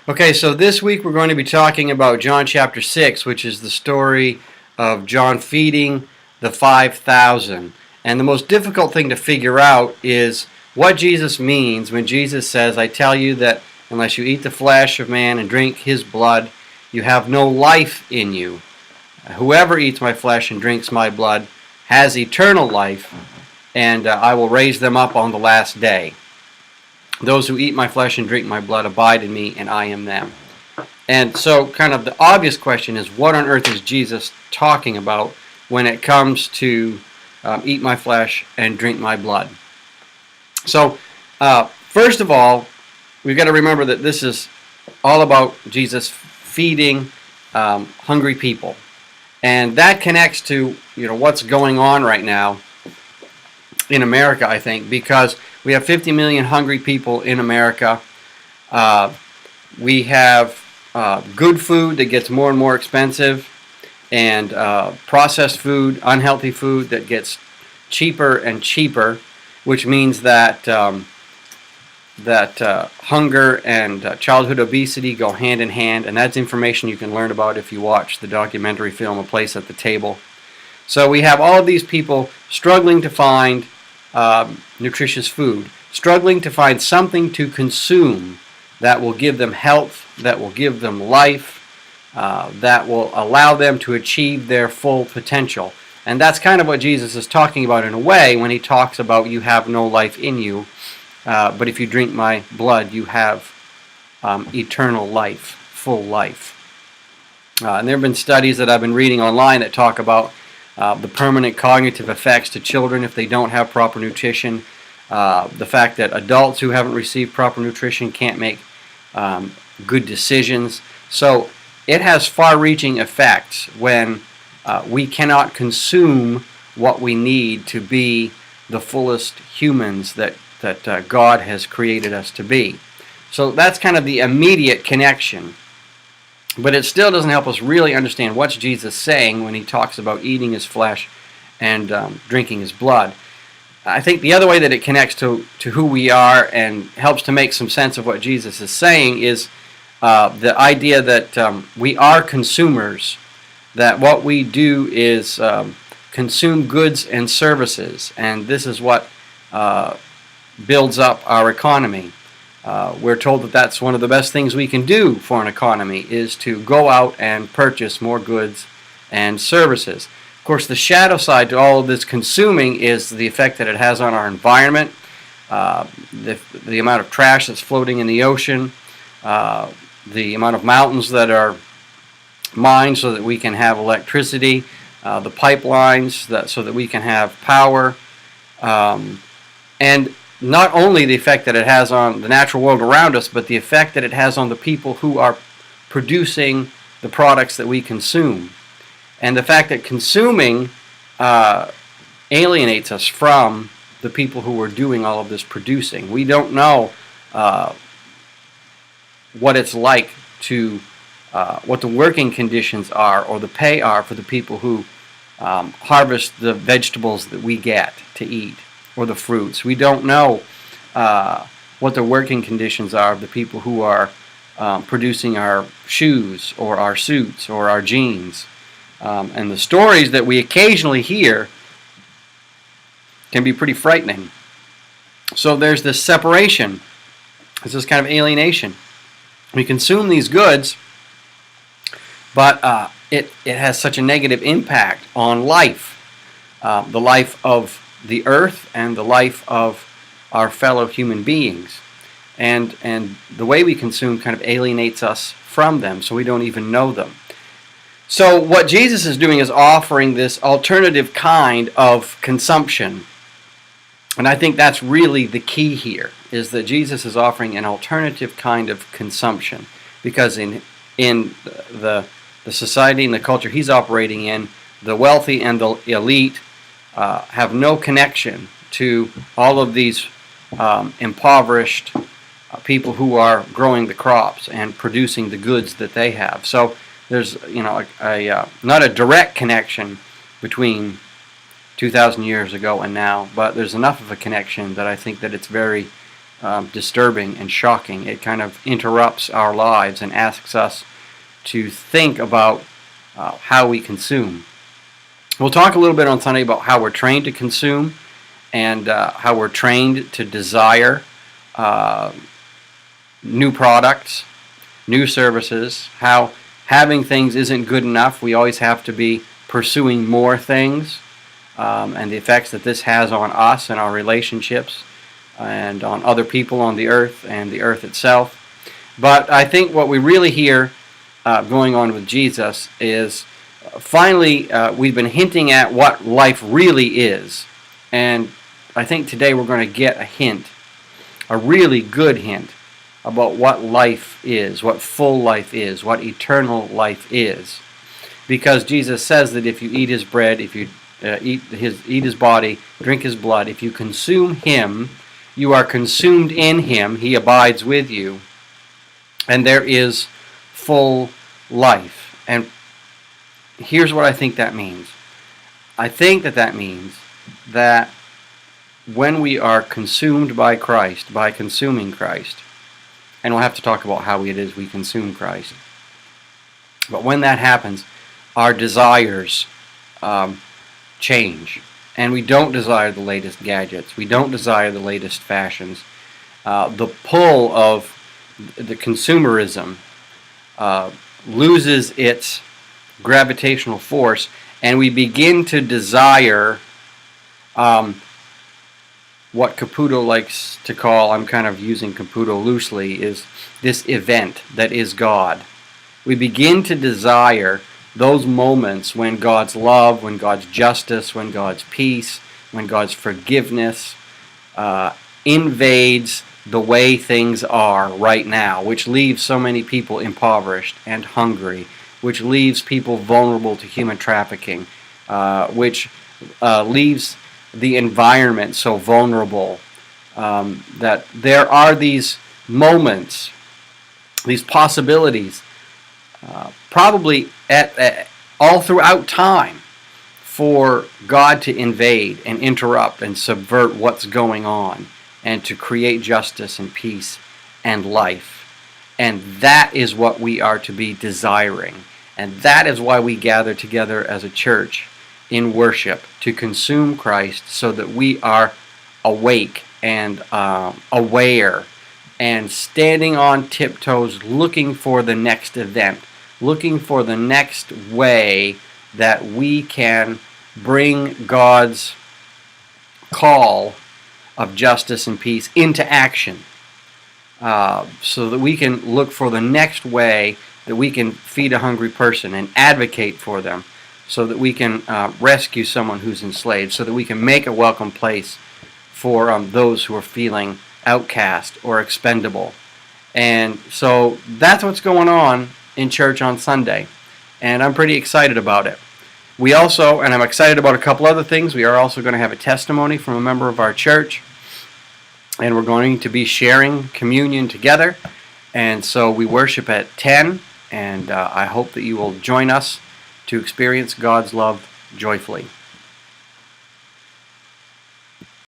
Okay, so this week we're going to be talking about John chapter 6, which is the story of John feeding the 5,000. And the most difficult thing to figure out is what Jesus means when Jesus says, I tell you that unless you eat the flesh of man and drink his blood, you have no life in you. Whoever eats my flesh and drinks my blood has eternal life, and I will raise them up on the last day. Those who eat my flesh and drink my blood abide in me, and I in them. And so kind of the obvious question is, what on earth is Jesus talking about when it comes to eat my flesh and drink my blood? So first of all, we've got to remember that this is all about Jesus feeding hungry people. And that connects to what's going on right now in America, I think, because we have 50 million hungry people in America. We have good food that gets more and more expensive, and processed food, unhealthy food that gets cheaper and cheaper, which means that hunger and childhood obesity go hand in hand, and that's information you can learn about if you watch the documentary film A Place at the Table. So we have all of these people struggling to find nutritious food, struggling to find something to consume that will give them health, that will give them life, that will allow them to achieve their full potential. And that's kind of what Jesus is talking about in a way when he talks about you have no life in you, but if you drink my blood, you have eternal life, full life. And there have been studies that I've been reading online that talk about the permanent cognitive effects to children if they don't have proper nutrition, the fact that adults who haven't received proper nutrition can't make good decisions. So it has far-reaching effects when we cannot consume what we need to be the fullest humans that God has created us to be. So that's kind of the immediate connection. But it still doesn't help us really understand what's Jesus saying when he talks about eating his flesh and drinking his blood. I think the other way that it connects to who we are and helps to make some sense of what Jesus is saying is the idea that we are consumers, that what we do is consume goods and services, and this is what builds up our economy. We're told that that's one of the best things we can do for an economy, is to go out and purchase more goods and services. Of course, the shadow side to all of this consuming is the effect that it has on our environment, the amount of trash that's floating in the ocean, the amount of mountains that are mined so that we can have electricity, the pipelines so that we can have power, and not only the effect that it has on the natural world around us, but the effect that it has on the people who are producing the products that we consume. And the fact that consuming alienates us from the people who are doing all of this producing. We don't know what it's like to, what the working conditions are or the pay are for the people who harvest the vegetables that we get to eat, or the fruits. We don't know what the working conditions are of the people who are producing our shoes or our suits or our jeans. And the stories that we occasionally hear can be pretty frightening. So there's this separation. There's this kind of alienation. We consume these goods, but it has such a negative impact on life, the life of the earth and the life of our fellow human beings, and the way we consume kind of alienates us from them, so we don't even know them. So what Jesus is doing is offering this alternative kind of consumption, and I think that's really the key here, is that Jesus is offering an alternative kind of consumption, because in the society and the culture he's operating in, the wealthy and the elite have no connection to all of these impoverished people who are growing the crops and producing the goods that they have. So there's not a direct connection between 2,000 years ago and now, but there's enough of a connection that I think that it's very disturbing and shocking. It kind of interrupts our lives and asks us to think about how we consume. We'll talk a little bit on Sunday about how we're trained to consume and how we're trained to desire new products, new services, how having things isn't good enough. We always have to be pursuing more things, and the effects that this has on us and our relationships and on other people on the earth and the earth itself. But I think what we really hear going on with Jesus is finally we've been hinting at what life really is. And I think today we're going to get a hint, a really good hint, about what life is, what full life is, what eternal life is. Because Jesus says that if you eat His bread, if you eat His body, drink His blood, if you consume Him, you are consumed in Him, He abides with you, and there is full life. And here's what I think that means. I think that means that when we are consumed by Christ, by consuming Christ, and we'll have to talk about how it is we consume Christ, but when that happens, our desires change. And we don't desire the latest gadgets. We don't desire the latest fashions. The pull of the consumerism loses its gravitational force, and we begin to desire what Caputo likes to call, I'm kind of using Caputo loosely, is this event that is God. We begin to desire those moments when God's love, when God's justice, when God's peace, when God's forgiveness invades the way things are right now, which leaves so many people impoverished and hungry, which leaves people vulnerable to human trafficking, which leaves the environment so vulnerable, that there are these moments, these possibilities, probably all throughout time, for God to invade and interrupt and subvert what's going on and to create justice and peace and life. And that is what we are to be desiring. And that is why we gather together as a church in worship, to consume Christ, so that we are awake and aware and standing on tiptoes, looking for the next event, looking for the next way that we can bring God's call of justice and peace into action, so that we can look for the next way that we can feed a hungry person and advocate for them, so that we can rescue someone who's enslaved, so that we can make a welcome place for those who are feeling outcast or expendable. And so that's what's going on in church on Sunday, and I'm pretty excited about it. We also, and I'm excited about a couple other things, we are also going to have a testimony from a member of our church, and we're going to be sharing communion together. And so we worship at 10, and I hope that you will join us to experience God's love joyfully.